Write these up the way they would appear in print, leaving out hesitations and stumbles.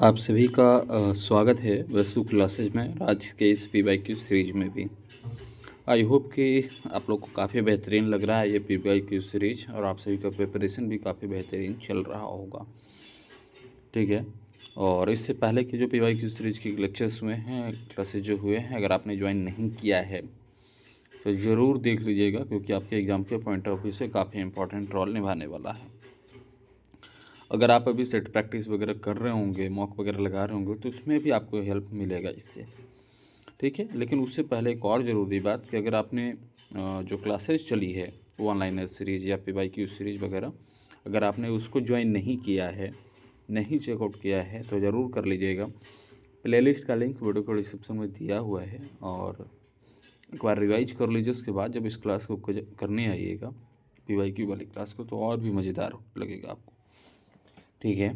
आप सभी का स्वागत है वस्तु क्लासेज में। आज के इस PYQ सीरीज में भी आई होप कि आप लोग को काफ़ी बेहतरीन लग रहा है ये PYQ सीरीज, और आप सभी का प्रिपरेशन भी काफ़ी बेहतरीन चल रहा होगा। ठीक है, और इससे पहले के जो PYQ सीरीज के लेक्चर्स हुए हैं, क्लासेज जो हुए हैं, अगर आपने ज्वाइन नहीं किया है तो ज़रूर देख लीजिएगा, क्योंकि आपके एग्ज़ाम के पॉइंट ऑफ व्यू से काफ़ी इंपॉर्टेंट रोल निभाने वाला है। अगर आप अभी सेट प्रैक्टिस वगैरह कर रहे होंगे, मॉक वगैरह लगा रहे होंगे, तो उसमें भी आपको हेल्प मिलेगा इससे। ठीक है, लेकिन उससे पहले एक और ज़रूरी बात कि अगर आपने जो क्लासेस चली है वो ऑनलाइन सीरीज या PYQ सीरीज वगैरह, अगर आपने उसको ज्वाइन नहीं किया है, नहीं चेकआउट किया है, तो ज़रूर कर लीजिएगा। प्लेलिस्ट का लिंक वीडियो को डिस्क्रिप्शन में दिया हुआ है, और एक बार रिवाइज कर लीजिए। उसके बाद जब इस क्लास को करने आइएगा PYQ वाली क्लास को, तो और भी मज़ेदार लगेगा आपको। ठीक है,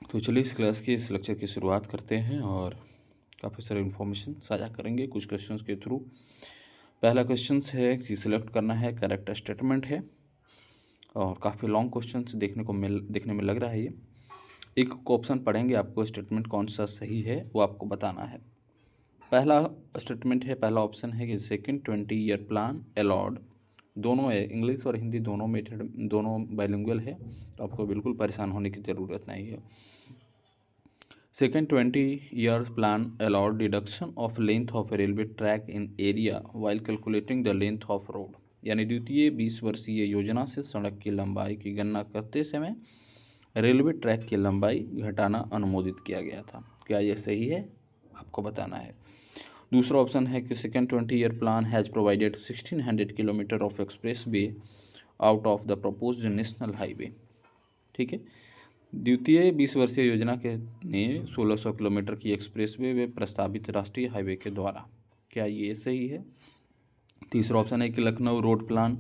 तो चलिए इस क्लास की, इस लेक्चर की शुरुआत करते हैं और काफ़ी सारे इन्फॉर्मेशन साझा करेंगे कुछ क्वेश्चंस के थ्रू। पहला क्वेश्चन है कि सिलेक्ट करना है करेक्ट स्टेटमेंट है, और काफ़ी लॉन्ग क्वेश्चंस देखने में लग रहा है ये। एक ऑप्शन पढ़ेंगे, आपको स्टेटमेंट कौन सा सही है वो आपको बताना है। पहला स्टेटमेंट है, पहला ऑप्शन है कि सेकंड 20 ईयर प्लान अलाउड, दोनों है, इंग्लिश और हिंदी दोनों मेथड, दोनों बाइलिंगुअल है, तो आपको बिल्कुल परेशान होने की ज़रूरत नहीं है। Second 20 years plan allowed deduction of length of a railway track in area while calculating the length of road। यानी द्वितीय 20 वर्षीय योजना से सड़क की लंबाई की गणना करते समय रेलवे ट्रैक की लंबाई घटाना अनुमोदित किया गया था। क्या यह सही है? आपको बताना है। दूसरा ऑप्शन है कि second 20 year plan has provided 1600 kilometre of express way out of the proposed national highway. ठीक है, द्वितीय 20 वर्षीय योजना के ने 1600 किलोमीटर की एक्सप्रेसवे वे प्रस्तावित राष्ट्रीय हाईवे के द्वारा। क्या ये सही है? तीसरा ऑप्शन है कि Lucknow road plan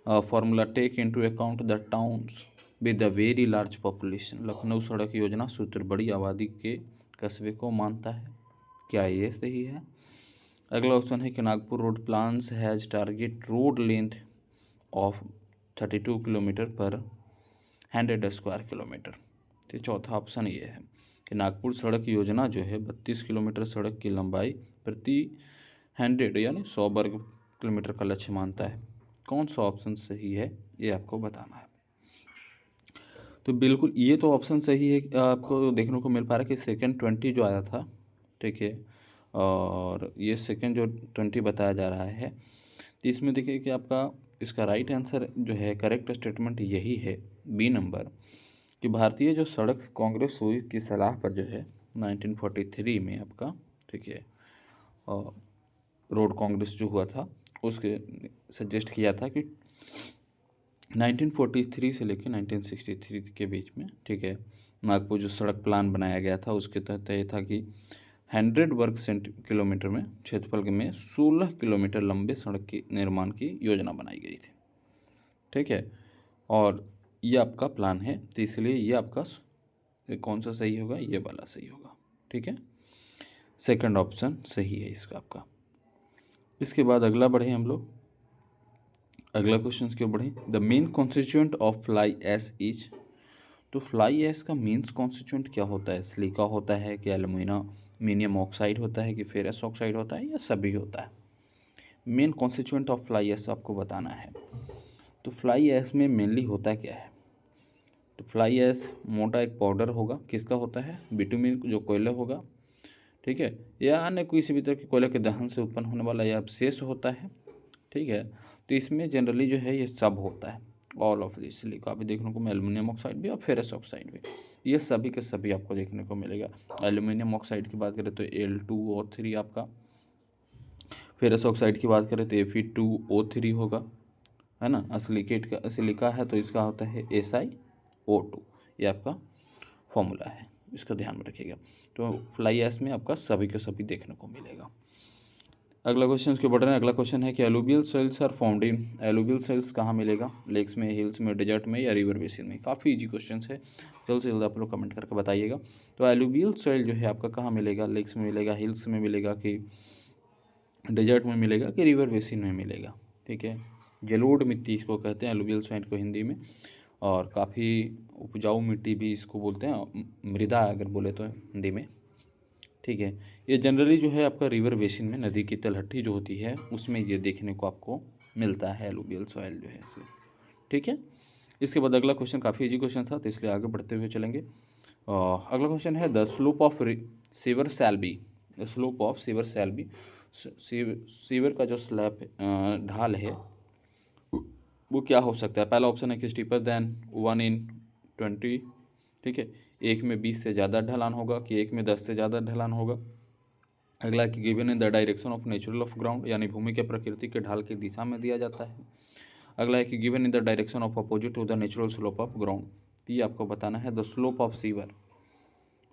formula take into account the towns with the very large population. Lucknow सड़क योजना सूत्र बड़ी आबादी के कस्बे को मानता है। क्या ये सही है? अगला ऑप्शन है कि Nagpur road plans has target road length of 32 kilometre पर 100 स्क्वायर किलोमीटर। तो चौथा ऑप्शन ये है कि नागपुर सड़क योजना जो है 32 किलोमीटर सड़क की लंबाई प्रति 100 यानी 100 वर्ग किलोमीटर का लक्ष्य मानता है। कौन सा ऑप्शन सही है ये आपको बताना है। तो बिल्कुल ये तो ऑप्शन सही है, आपको देखने को मिल पा रहा है कि सेकेंड 20 जो आया था, ठीक है, और ये सेकेंड जो 20 बताया जा रहा है, तो इसमें देखिए कि आपका इसका राइट आंसर जो है, करेक्ट स्टेटमेंट यही है, बी नंबर, कि भारतीय जो सड़क कांग्रेस हुई की सलाह पर जो है 1943 में आपका, ठीक है, और रोड कांग्रेस जो हुआ था उसके सजेस्ट किया था कि 1943 से लेकर 1963 के बीच में, ठीक है, नागपुर जो सड़क प्लान बनाया गया था उसके तहत यह था कि 100 वर्ग किलोमीटर में क्षेत्रफल में 16 किलोमीटर लंबे सड़क की निर्माण की योजना बनाई गई थी। ठीक है, और ये आपका प्लान है, तो इसलिए ये आपका कौन सा सही होगा? ये वाला सही होगा। ठीक है, सेकंड ऑप्शन सही है इसका आपका। इसके बाद अगला बढ़े हम लोग, अगला क्वेश्चन क्यों बढ़े। The main constituent of fly ash is, तो फ्लाई ऐश का मेन कॉन्स्टिट्यूएंट क्या होता है? सिलिका होता है कि एल्यूमिनियम ऑक्साइड होता है कि फेरस ऑक्साइड होता है, या सभी होता है? Main constituent of fly ash आपको बताना है। तो फ्लाई ऐश में मेनली होता क्या है? तो फ्लाई ऐश मोटा एक पाउडर होगा, किसका होता है? बिटुमिन जो कोयला होगा, ठीक है, या अन्य किसी भी तरह के कोयले के दहन से उत्पन्न होने वाला यह अवशेष होता है। ठीक है, तो इसमें जनरली जो है ये सब होता है, ऑल ऑफ दिस। सिलिका भी देखने को, एल्यूमिनियम ऑक्साइड भी और फेरस ऑक्साइड भी, ये सभी के सभी आपको देखने को मिलेगा। एल्यूमिनियम ऑक्साइड की बात करें तो Al2O3 आपका, फेरस ऑक्साइड की बात करें तो Fe2O3 होगा, है ना। सिलिका है तो इसका होता है SiO2, ये आपका फॉर्मूला है, इसका ध्यान में रखिएगा। तो फ्लाई ऐश में आपका सभी के सभी देखने को मिलेगा। अगला क्वेश्चन के बढ़ रहे हैं। अगला क्वेश्चन है कि alluvial soils are found in, alluvial soils कहाँ मिलेगा? लेक्स में, हिल्स में, डेजर्ट में, या रिवर बेसिन में? काफ़ी इजी क्वेश्चन है, जल्द से जल्द आप लोग कमेंट करके बताइएगा। तो एलुवियल सोइल जो है आपका कहाँ मिलेगा? लेक्स में मिलेगा, हिल्स में मिलेगा, कि डेजर्ट में मिलेगा, कि रिवर बेसिन में मिलेगा? ठीक है, जलोढ़ मिट्टी इसको कहते हैं एलुवियल सोइल को हिंदी में, और काफ़ी उपजाऊ मिट्टी भी इसको बोलते हैं, मृदा अगर बोले तो हिंदी में, ठीक है। ये जनरली जो है आपका रिवर बेसिन में, नदी की तलहटी जो होती है उसमें ये देखने को आपको मिलता है एलुवियल सॉइल जो है इसे, ठीक है। इसके बाद अगला क्वेश्चन काफ़ी इजी क्वेश्चन था तो इसलिए आगे बढ़ते हुए चलेंगे। अगला क्वेश्चन है the slope of sewer shall be, the slope of sewer shall be, sewer का जो स्लैब ढाल है वो क्या हो सकता है। पहला ऑप्शन है कि स्टीपर देन 1/20, ठीक है, एक में 20 से ज़्यादा ढलान होगा, कि एक में 10 से ज़्यादा ढलान होगा। अगला कि given in the direction of natural of ground, यानी भूमि के प्रकृति के ढाल की दिशा में दिया जाता है। अगला है कि given in the direction of opposite to the natural slope of ground, तो ये आपको बताना है द स्लोप ऑफ सीवर,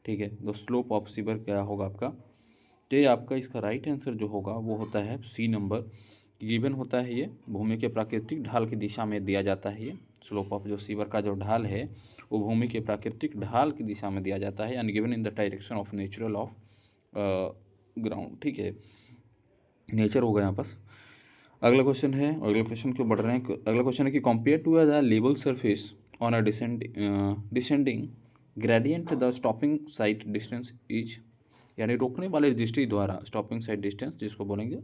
ठीक है। द स्लोप ऑफ सीवर क्या होगा आपका, तो ये आपका इसका राइट आंसर जो होगा वो होता है सी नंबर। गिवन होता है ये भूमि के प्राकृतिक ढाल की दिशा में दिया जाता है। ये स्लोप ऑफ जो सीवर का जो ढाल है वो भूमि के प्राकृतिक ढाल की दिशा में दिया जाता है, यानी given in the direction of natural of ground, ठीक है, नेचर होगा यहाँ पास। अगला क्वेश्चन है, अगले क्वेश्चन क्यों बढ़ रहे हैं। अगला क्वेश्चन है कि compare to the level surface on a descending gradient the stopping sight distance is, यानी रोकने वाले दृष्टि द्वारा स्टॉपिंग साइड डिस्टेंस जिसको बोलेंगे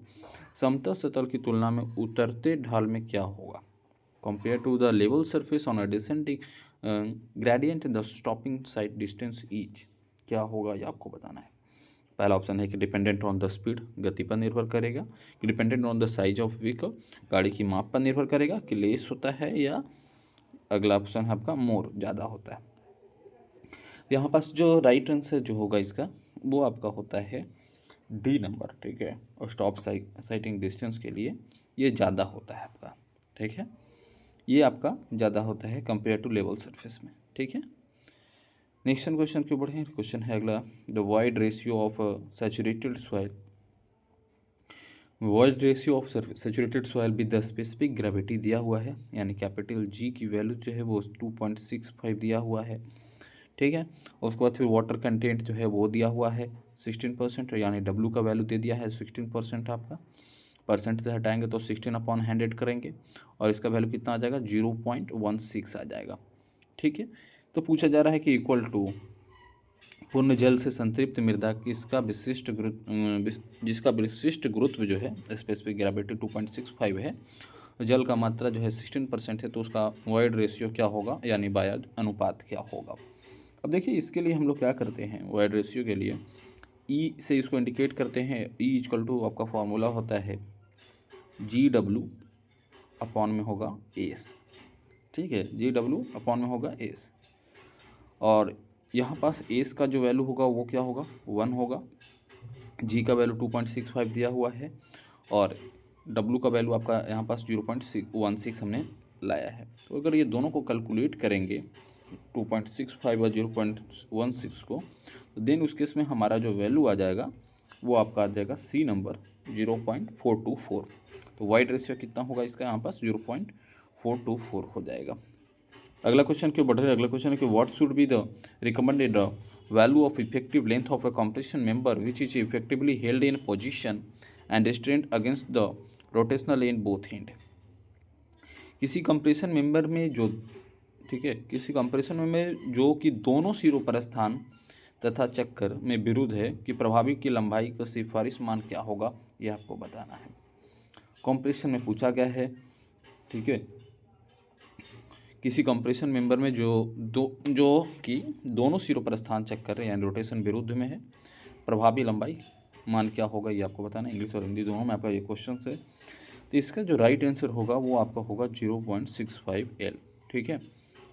समतल सतल की तुलना में उतरते ढाल में क्या होगा। Compare to the level surface on a descending gradient the stopping sight distance is, क्या होगा ये आपको बताना है। पहला ऑप्शन है कि डिपेंडेंट ऑन द स्पीड, गति पर निर्भर करेगा, कि dependent on the size of vehicle, गाड़ी की माप पर निर्भर करेगा, कि लेस होता है, या अगला ऑप्शन है आपका मोर, ज़्यादा होता है। यहाँ पास जो राइट आंसर जो होगा इसका वो आपका होता है डी नंबर, ठीक है। और स्टॉप साइटिंग डिस्टेंस के लिए ये ज़्यादा होता है आपका, ठीक है, ये आपका ज़्यादा होता है कंपेयर टू लेवल सरफेस में, ठीक है। नेक्स्ट क्वेश्चन क्यों बढ़े, क्वेश्चन है अगला the void ratio of saturated soil, void ratio of saturated soil भी 10 स्पेसिफिक ग्रेविटी दिया हुआ है, यानी कैपिटल जी की वैल्यू जो है वो 2.65 दिया हुआ है, ठीक है। और उसके बाद फिर वाटर कंटेंट जो है वो दिया हुआ है 16%, यानी डब्लू का वैल्यू दे दिया है 16% आपका, परसेंट से हटाएंगे तो 16/100 करेंगे और इसका वैल्यू कितना आ जाएगा 0.16 आ जाएगा, ठीक है। तो पूछा जा रहा है कि इक्वल टू पूर्ण जल से संतृप्त मृदा जिसका विशिष्ट गुरुत्व जो है स्पेसिफिक ग्रेविटी 2.65 है, जल का मात्रा जो है 16% है, तो उसका वॉइड रेशियो क्या होगा, यानी बायड अनुपात क्या होगा। अब देखिए इसके लिए हम लोग क्या करते हैं, वॉइड रेशियो के लिए ई से इसको इंडिकेट करते हैं। ई इक्वल टू आपका फॉर्मूला होता है GW अपॉन में होगा एस, ठीक है, GW अपॉन में होगा एस, और यहाँ पास एस का जो वैल्यू होगा वो क्या होगा 1 होगा, जी का वैल्यू 2.65 दिया हुआ है और डब्लू का वैल्यू आपका यहाँ पास 0.16 हमने लाया है। तो अगर ये दोनों को कैलकुलेट करेंगे 2.65 और 0.16 को, तो देन उस केस में हमारा जो वैल्यू आ जाएगा वो आपका आ जाएगा सी नंबर 0.424। तो वाइड रेशियो कितना होगा इसका यहाँ पास 0.424 हो जाएगा। अगला क्वेश्चन क्यों बढ़ रहा है, अगला क्वेश्चन है कि what should be the recommended value of effective length of a compression member which is effectively held in position and strained against the rotational in both end. किसी कंप्रेशन मेंबर में जो, ठीक है, किसी कंप्रेशन में जो कि दोनों सिरों पर स्थान तथा चक्कर में विरुद्ध है कि प्रभावी की लंबाई का सिफारिश मान क्या होगा, यह आपको बताना है। कंप्रेशन में पूछा गया है, ठीक है, किसी कंप्रेशन मेंबर में जो कि दोनों सिरों पर स्थान चक्कर है यानी रोटेशन विरुद्ध में है, प्रभावी लंबाई मान क्या होगा ये आपको बताना है। इंग्लिश और हिंदी दोनों में आपका ये क्वेश्चन है। तो इसका जो राइट आंसर होगा वो आपका होगा 0.65L, ठीक है।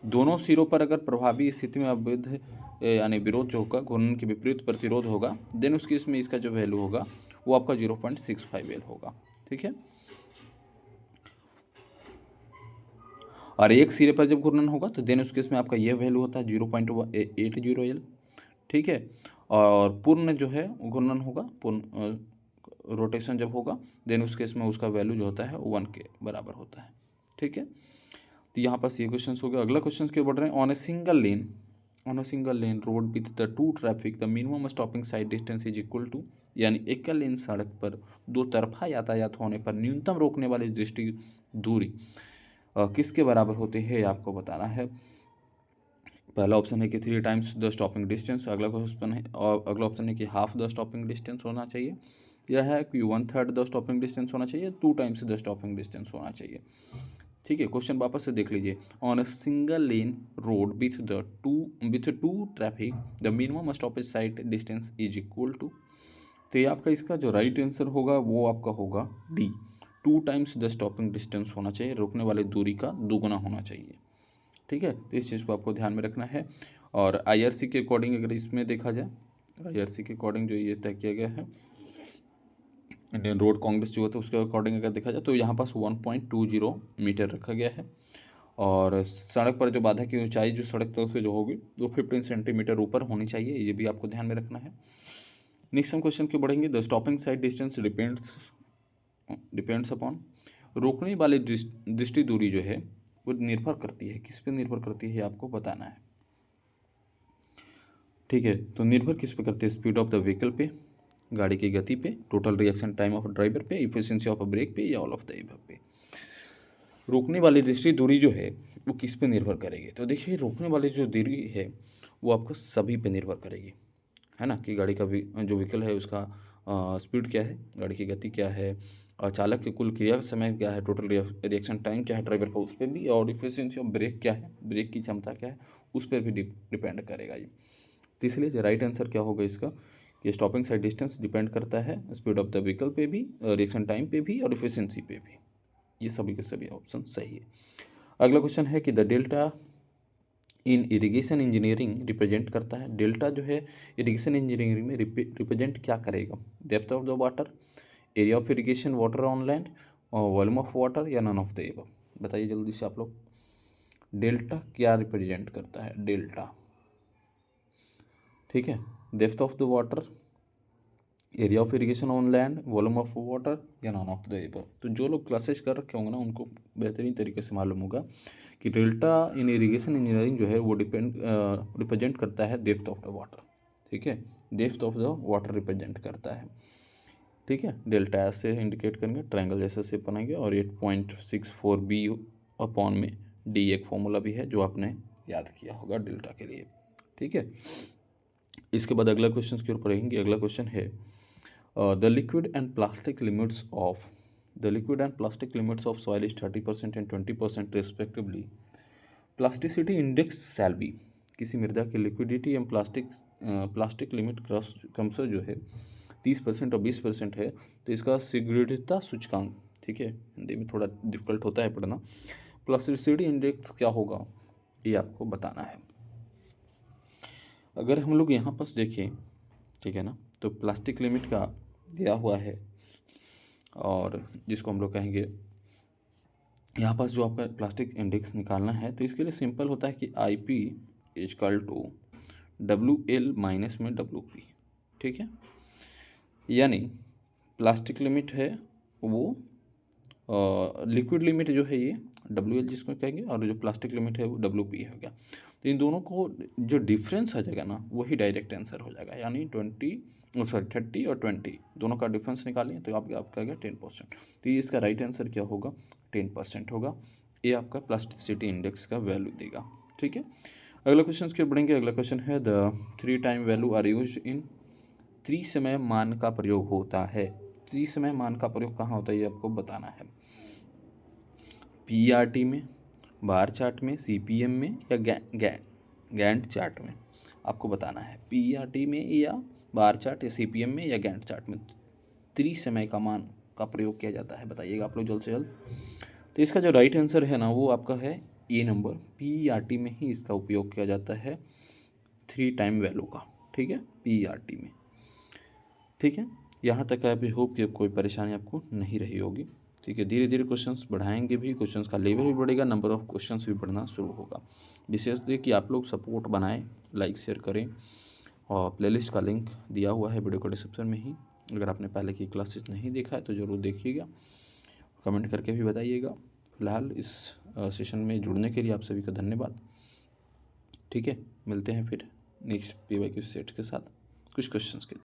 दोनों सिरों पर अगर प्रभावी स्थिति में अवरुद्ध यानी विरोध जो होगा, घूर्णन के विपरीत प्रतिरोध होगा, देन उस केस में इसका जो वैल्यू होगा वो आपका 0.65L होगा, ठीक है। और एक सिरे पर जब घूर्णन होगा तो देन उस केस में आपका यह वैल्यू होता है 0.80L, ठीक है। और पूर्ण जो है घूर्णन होगा, पूर्ण रोटेशन जब होगा देन उस केस में उसका वैल्यू जो होता है 1 के बराबर होता है, ठीक है। तो यहाँ पास ये क्वेश्चन हो गया। अगला क्वेश्चन क्यों बढ़ रहे हैं, on a single lane road with the two traffic the minimum stopping sight distance is equal to, यानी एकल लेन सड़क पर दो तरफा यातायात होने पर न्यूनतम रोकने वाली दृष्टि दूरी किसके बराबर होती है ये आपको बताना है। पहला ऑप्शन है कि 3 टाइम्स द स्टॉपिंग डिस्टेंस, अगला क्वेश्चन है और अगला ऑप्शन है कि हाफ द स्टॉपिंग डिस्टेंस होना चाहिए, यह है कि 1/3 द स्टॉपिंग डिस्टेंस होना चाहिए, 2 टाइम्स द स्टॉपिंग डिस्टेंस होना चाहिए। ठीक है, क्वेश्चन वापस से देख लीजिए। On a single lane road with two traffic the minimum stoppage sight distance is equal to, तो ये आपका इसका जो राइट आंसर होगा वो आपका होगा D, 2 times the stopping distance होना चाहिए, रोकने वाली दूरी का दोगुना होना चाहिए। ठीक है, तो इस चीज़ को आपको ध्यान में रखना है। और आईआरसी के अकॉर्डिंग अगर इसमें देखा जाए, आईआरसी के अकॉर्डिंग जो ये तय किया गया है, इंडियन रोड कांग्रेस जो होता है उसके अकॉर्डिंग अगर देखा जाए तो यहाँ पास 1.20 मीटर रखा गया है। और सड़क पर जो बाधा की ऊंचाई जो सड़क तल से जो होगी वो 15 सेंटीमीटर ऊपर होनी चाहिए, ये भी आपको ध्यान में रखना है। नेक्स्ट हम क्वेश्चन के बढ़ेंगे। The stopping sight distance depends upon, रोकने वाली दृष्टि दूरी जो है वो निर्भर करती है, किस पे निर्भर करती है आपको बताना है। ठीक है, तो निर्भर किस पे करती है, स्पीड ऑफ द व्हीकल पे, गाड़ी की गति पे, total reaction time of driver पे, इफिशिएंसी ऑफ ब्रेक पे, या ऑल ऑफ द एबव पे। रोकने वाली दृष्टि दूरी जो है वो किस पे निर्भर करेगी, तो देखिए रोकने वाली जो दूरी है वो आपको सभी पे निर्भर करेगी, है ना, कि गाड़ी का जो व्हीकल है उसका स्पीड क्या है, गाड़ी की गति क्या है, और चालक के कुल क्रिया समय क्या है, टोटल रिएक्शन टाइम क्या है ड्राइवर का, उस पर भी, और इफिशिएंसी ऑफ ब्रेक क्या है, ब्रेक की क्षमता क्या है, उस पर भी डिपेंड करेगा ये। तो इसलिए जो राइट आंसर क्या होगा इसका, कि स्टॉपिंग साइड डिस्टेंस डिपेंड करता है स्पीड ऑफ द व्हीकल पे भी, रिएक्शन टाइम पे भी, और इफिशिएंसी पे भी। ये सभी के सभी ऑप्शन सही है। अगला क्वेश्चन है कि the delta in irrigation engineering represent करता है, डेल्टा जो है इरिगेशन इंजीनियरिंग में रिप्रेजेंट क्या करेगा, depth of the water, area of irrigation water on land, और वॉल्यूम ऑफ वाटर, या नन ऑफ द एबव। बताइए जल्दी से आप लोग, डेल्टा क्या रिप्रेजेंट करता है, डेल्टा। ठीक है, depth of the water, area of irrigation on land, volume of water, या नॉन ऑफ द एबव। तो जो लोग क्लासेस कर रखे होंगे ना उनको बेहतरीन तरीके से मालूम होगा कि डेल्टा इन इरिगेशन इंजीनियरिंग जो है वो रिप्रेजेंट करता है डेप्थ ऑफ द वाटर। ठीक है, depth of the water represent करता है। ठीक है, डेल्टा ऐसे इंडिकेट करेंगे, ट्रायंगल जैसे शेप बनाएंगे, और 8.64 बी अपॉन में डी एक फॉर्मूला भी है जो आपने याद किया होगा डेल्टा के लिए। ठीक है, इसके बाद अगला क्वेश्चन की ओर पढ़ेंगे। अगला क्वेश्चन है the liquid and plastic limits of soil is 30% and 20% respectively. Plasticity index shall be, किसी मृदा की लिक्विडिटी एवं प्लास्टिक लिमिट क्रमशः जो है 30% और 20% है, तो इसका सुदृढ़ता सूचकांक, ठीक है, हिंदी में थोड़ा डिफिकल्ट होता है पढ़ना, प्लास्टिसिटी इंडेक्स क्या होगा ये आपको बताना है। अगर हम लोग यहाँ पास देखें, ठीक है ना, तो प्लास्टिक लिमिट का दिया हुआ है, और जिसको हम लोग कहेंगे यहाँ पास जो आपका प्लास्टिक इंडेक्स निकालना है, तो इसके लिए सिंपल होता है कि IP equal to WL minus में WP। ठीक है, यानी प्लास्टिक लिमिट है वो लिक्विड लिमिट जो है ये WL जिसको कहेंगे, और जो प्लास्टिक लिमिट है वो WP हो गया। तो इन दोनों को जो डिफरेंस आ जाएगा ना वही डायरेक्ट आंसर हो जाएगा, यानी 30 और 20 दोनों का डिफरेंस निकालिए तो आपका आ गया 10%। तो ये इसका राइट आंसर क्या होगा, 10% होगा। ये आपका प्लास्टिसिटी इंडेक्स का वैल्यू देगा। ठीक है, अगला क्वेश्चन के बढ़ेंगे। अगला क्वेश्चन है the 3 time value are use in, त्रिसमय मान का प्रयोग होता है। त्रिसमय मान का प्रयोग कहाँ होता है ये आपको बताना है, PERT में, बार चार्ट में, CPM में, या गैंट चार्ट में, आपको बताना है। PERT में या बार चार्ट या CPM में या गैंट चार्ट में त्रिसमय का मान का प्रयोग किया जाता है, बताइएगा आप लोग जल्द से जल्द। तो इसका जो राइट आंसर है ना वो आपका है ए नंबर, PERT में ही इसका उपयोग किया जाता है 3 टाइम वैल्यू का। ठीक है, PERT में। ठीक है, यहाँ तक आई होप कि कोई परेशानी आपको नहीं रही होगी। ठीक है, धीरे धीरे क्वेश्चंस बढ़ाएंगे भी, क्वेश्चंस का लेवल भी बढ़ेगा, नंबर ऑफ क्वेश्चंस भी बढ़ना शुरू होगा। विशेषतः कि आप लोग सपोर्ट बनाएं, लाइक शेयर करें, और प्लेलिस्ट का लिंक दिया हुआ है वीडियो को डिस्क्रिप्शन में ही। अगर आपने पहले की क्लासेस नहीं देखा है तो ज़रूर देखिएगा, कमेंट करके भी बताइएगा। फिलहाल इस सेशन में जुड़ने के लिए आप सभी का धन्यवाद। ठीक है, मिलते हैं फिर नेक्स्ट PYQ सेट के साथ कुछ क्वेश्चंस के